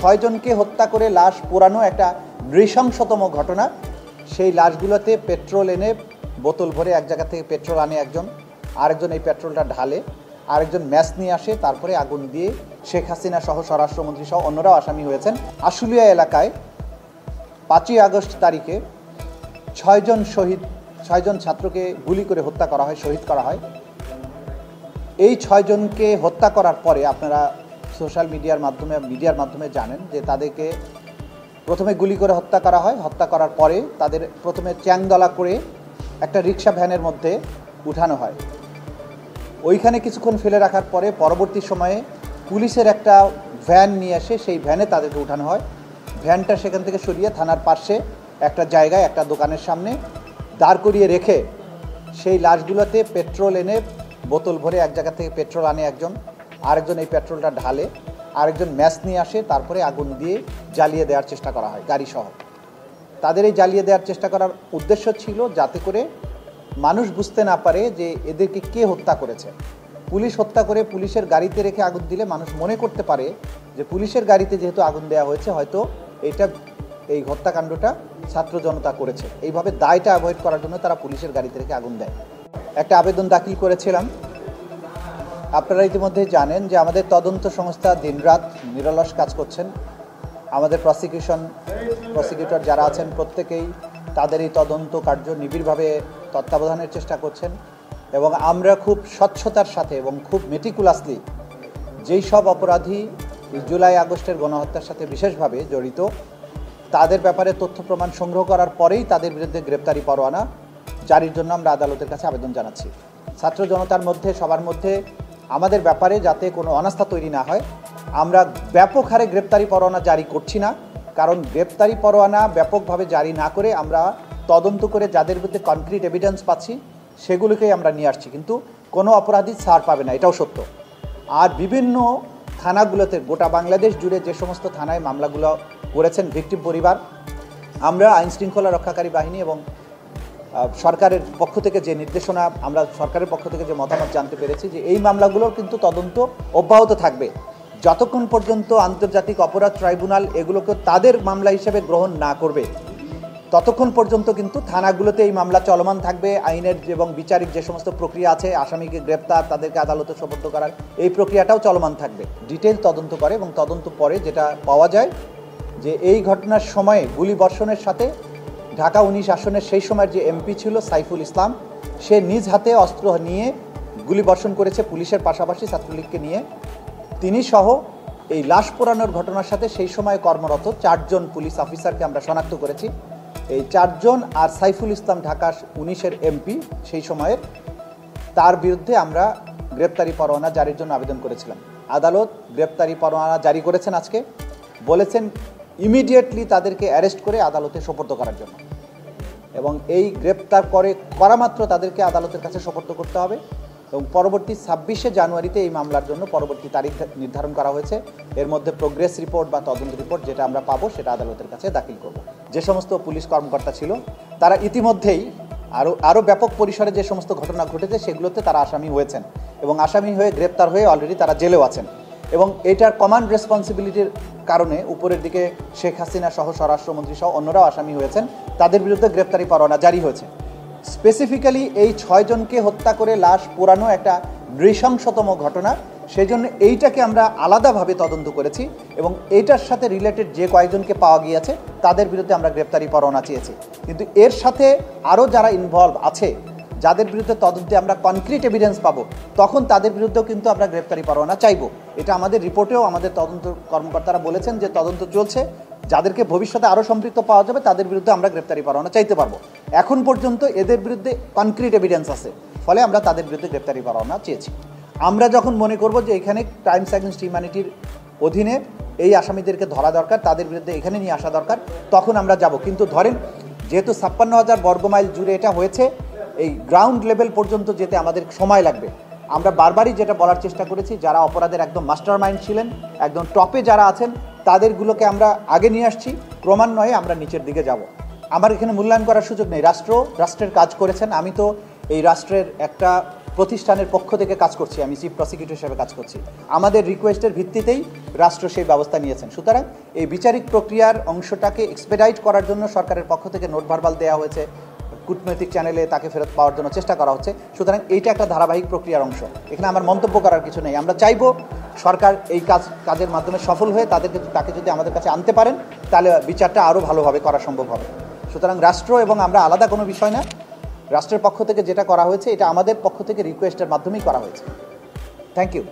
6 জনকে হত্যা করে লাশ পোড়ানো একটা নৃশংসতম ঘটনা। সেই লাশগুলোতে পেট্রোল এনে বোতল ভরে এক জায়গা থেকে পেট্রোল আনে একজন, আরেকজন এই পেট্রোলটা ঢালে, আরেকজন ম্যাচ নিয়ে আসে, তারপরে আগুন দিয়ে শেখ হাসিনা সহ স্বরাষ্ট্রমন্ত্রী সহ অন্যরাও আসামি হয়েছেন। আশুলিয়া এলাকায় 5ই আগস্ট তারিখে 6 জন ছাত্রকে গুলি করে হত্যা করা হয়, শহীদ করা হয়। এই 6 জনকে হত্যা করার পরে আপনারা সোশ্যাল মিডিয়ার মাধ্যমে জানেন যে তাদেরকে প্রথমে গুলি করে হত্যা করা হয়। হত্যা করার পরে তাদের প্রথমে চ্যাংদলা করে একটা রিক্সা ভ্যানের মধ্যে উঠানো হয়। ওইখানে কিছুক্ষণ ফেলে রাখার পরে পরবর্তী সময়ে পুলিশের একটা ভ্যান নিয়ে আসে, সেই ভ্যানে তাদেরকে উঠানো হয়। ভ্যানটা সেখান থেকে সরিয়ে থানার পাশে একটা জায়গায় একটা দোকানের সামনে দাঁড় করিয়ে রেখে সেই লাশগুলোতে পেট্রোল এনে বোতল ভরে এক জায়গা থেকে পেট্রোল আনে একজন, আরেকজন এই পেট্রোলটা ঢালে, আরেকজন ম্যাচ নিয়ে আসে, তারপরে আগুন দিয়ে জ্বালিয়ে দেওয়ার চেষ্টা করা হয় গাড়িসহ। তাদের এই জ্বালিয়ে দেওয়ার চেষ্টা করার উদ্দেশ্য ছিল যাতে করে মানুষ বুঝতে না পারে যে এদেরকে কে হত্যা করেছে। পুলিশ হত্যা করে পুলিশের গাড়িতে রেখে আগুন দিলে মানুষ মনে করতে পারে যে পুলিশের গাড়িতে যেহেতু আগুন দেওয়া হয়েছে হয়তো এই হত্যাকাণ্ডটা ছাত্র জনতা করেছে। এইভাবে দায়টা অ্যাভয়েড করার জন্য তারা পুলিশের গাড়িতে রেখে আগুন দেয়। একটা আবেদন দাখিল করেছিলাম। আপনারা ইতিমধ্যে জানেন যে আমাদের তদন্ত সংস্থা দিনরাত নিরলস কাজ করছেন। আমাদের প্রসিকিউটর যারা আছেন প্রত্যেকেই তাদের এই তদন্ত কার্য নিবিড়ভাবে তত্ত্বাবধানের চেষ্টা করছেন এবং আমরা খুব স্বচ্ছতার সাথে এবং খুব মেটিকুলাসলি যেই সব অপরাধী জুলাই আগস্টের গণহত্যার সাথে বিশেষভাবে জড়িত তাদের ব্যাপারে তথ্য প্রমাণ সংগ্রহ করার পরেই তাদের বিরুদ্ধে গ্রেপ্তারি পরোয়ানা জারির জন্য আমরা আদালতের কাছে আবেদন জানাচ্ছি। ছাত্র জনতার মধ্যে সবার মধ্যে আমাদের ব্যাপারে যাতে কোনো অনাস্থা তৈরি না হয়, আমরা ব্যাপক হারে গ্রেপ্তারি পরোয়ানা জারি করছি না। কারণ গ্রেপ্তারি পরোয়ানা ব্যাপকভাবে জারি না করে আমরা তদন্ত করে যাদের বিরুদ্ধে কনক্রিট এভিডেন্স পাচ্ছি সেগুলোকেই আমরা নিয়ে আসছি, কিন্তু কোনো অপরাধী ছাড় পাবে না, এটাও সত্য। আর বিভিন্ন থানাগুলোতে গোটা বাংলাদেশ জুড়ে যে সমস্ত থানায় মামলাগুলো করেছেন ভিকটিম পরিবার, আমরা আইনশৃঙ্খলা রক্ষাকারী বাহিনী এবং সরকারের পক্ষ থেকে যে নির্দেশনা, আমরা সরকারের পক্ষ থেকে যে মতামত জানতে পেরেছি যে এই মামলাগুলোর কিন্তু তদন্ত অব্যাহত থাকবে যতক্ষণ পর্যন্ত আন্তর্জাতিক অপরাধ ট্রাইব্যুনাল এগুলোকে তাদের মামলা হিসেবে গ্রহণ না করবে ততক্ষণ পর্যন্ত কিন্তু থানাগুলোতে এই মামলা চলমান থাকবে। আইনের এবং বিচারিক যে সমস্ত প্রক্রিয়া আছে, আসামিকে গ্রেপ্তার, তাদেরকে আদালতে সোপর্দ করার এই প্রক্রিয়াটাও চলমান থাকবে। ডিটেইল তদন্ত করে এবং তদন্ত পরে যেটা পাওয়া যায় যে এই ঘটনার সময়ে গুলি বর্ষণের সাথে ঢাকা 19 আসনের সেই সময়ের যে এমপি ছিল সাইফুল ইসলাম, সে নিজ হাতে অস্ত্র নিয়ে গুলি বর্ষণ করেছে পুলিশের পাশাপাশি ছাত্রলীগকে নিয়ে। তিনি সহ এই লাশ পোড়ানোর ঘটনার সাথে সেই সময় কর্মরত 4 জন পুলিশ অফিসারকে আমরা শনাক্ত করেছি। এই 4 জন আর সাইফুল ইসলাম ঢাকা 19-এর এমপি সেই সময়ের, তার বিরুদ্ধে আমরা গ্রেপ্তারি পরোয়ানা জারির জন্য আবেদন করেছিলাম। আদালত গ্রেপ্তারি পরোয়ানা জারি করেছেন আজকে, বলেছেন ইমিডিয়েটলি তাদেরকে অ্যারেস্ট করে আদালতে সোপর্দ করার জন্য এবং এই গ্রেপ্তার করা মাত্র তাদেরকে আদালতের কাছে সোপর্দ করতে হবে এবং পরবর্তী 26শে জানুয়ারিতে এই মামলার জন্য পরবর্তী তারিখ নির্ধারণ করা হয়েছে। এর মধ্যে প্রোগ্রেস রিপোর্ট বা তদন্ত রিপোর্ট যেটা আমরা পাবো সেটা আদালতের কাছে দাখিল করব। যে সমস্ত পুলিশ কর্মকর্তা ছিল তারা ইতিমধ্যেই আরও ব্যাপক পরিসরে যে সমস্ত ঘটনা ঘটেছে সেগুলোতে তারা আসামি হয়েছেন এবং আসামি হয়ে গ্রেপ্তার হয়ে অলরেডি তারা জেলেও আছেন এবং এটার কমান্ড রেসপন্সিবিলিটির কারণে উপরের দিকে শেখ হাসিনা সহ স্বরাষ্ট্রমন্ত্রী সহ অন্যরাও আসামি হয়েছেন, তাদের বিরুদ্ধে গ্রেপ্তারি পরোয়ানা জারি হয়েছে। স্পেসিফিক্যালি এই 6 জনকে হত্যা করে লাশ পোড়ানো একটা নৃশংসতম ঘটনা, সেই জন্য এইটাকে আমরা আলাদাভাবে তদন্ত করেছি এবং এইটার সাথে রিলেটেড যে কয়েকজনকে পাওয়া গিয়েছে তাদের বিরুদ্ধে আমরা গ্রেপ্তারি পরোয়ানা চেয়েছি। কিন্তু এর সাথে আরও যারা ইনভলভ আছে, যাদের বিরুদ্ধে তদন্তে আমরা কনক্রিট এভিডেন্স পাবো, তখন তাদের বিরুদ্ধেও কিন্তু আমরা গ্রেপ্তারি পরোয়ানা চাইবো। এটা আমাদের রিপোর্টেও আমাদের তদন্ত কর্মকর্তারা বলেছেন যে তদন্ত চলছে, যাদেরকে ভবিষ্যতে আরও সম্পৃক্ত পাওয়া যাবে তাদের বিরুদ্ধে আমরা গ্রেপ্তারি পরোয়ানা চাইতে পারবো। এখন পর্যন্ত এদের বিরুদ্ধে কনক্রিট এভিডেন্স আছে, ফলে আমরা তাদের বিরুদ্ধে গ্রেপ্তারি পরোয়ানা চেয়েছি। আমরা যখন মনে করব যে এখানে ক্রাইমস অ্যাগেন্সট হিউম্যানিটির অধীনে এই আসামিদেরকে ধরা দরকার, তাদের বিরুদ্ধে এখানে নিয়ে আসা দরকার, তখন আমরা যাব। কিন্তু ধরেন যেহেতু 56,000 বর্গমাইল জুড়ে এটা হয়েছে, এই গ্রাউন্ড লেভেল পর্যন্ত যেতে আমাদের সময় লাগবে। আমরা বারবারই যেটা বলার চেষ্টা করেছি, যারা অপরাধের একদম মাস্টার মাইন্ড ছিলেন, একদম টপে যারা আছেন, তাদেরগুলোকে আমরা আগে নিয়ে আসছি, ক্রমান্বয়ে আমরা নিচের দিকে যাব। আমার এখানে মূল্যায়ন করার সুযোগ নেই। রাষ্ট্রের কাজ করেছেন, আমি তো এই রাষ্ট্রের একটা প্রতিষ্ঠানের পক্ষ থেকে কাজ করছি, আমি চিফ প্রসিকিউটর হিসেবে কাজ করছি, আমাদের রিকোয়েস্টের ভিত্তিতেই রাষ্ট্র সেই ব্যবস্থা নিয়েছেন। সুতরাং এই বিচারিক প্রক্রিয়ার অংশটাকে এক্সপেডাইট করার জন্য সরকারের পক্ষ থেকে নোট ভার্বাল দেওয়া হয়েছে, কূটনৈতিক চ্যানেলে তাকে ফেরত পাওয়ার জন্য চেষ্টা করা হচ্ছে। সুতরাং এইটা একটা ধারাবাহিক প্রক্রিয়ার অংশ, এখানে আমার মন্তব্য করার কিছু নেই। আমরা চাইব সরকার এই কাজের মাধ্যমে সফল হয়ে তাকে যদি আমাদের কাছে আনতে পারেন তাহলে বিচারটা আরও ভালোভাবে করা সম্ভব হবে। সুতরাং রাষ্ট্র এবং আমরা আলাদা কোনো বিষয় না, রাষ্ট্রের পক্ষ থেকে যেটা করা হয়েছে এটা আমাদের পক্ষ থেকে রিকোয়েস্টের মাধ্যমেই করা হয়েছে। Thank you.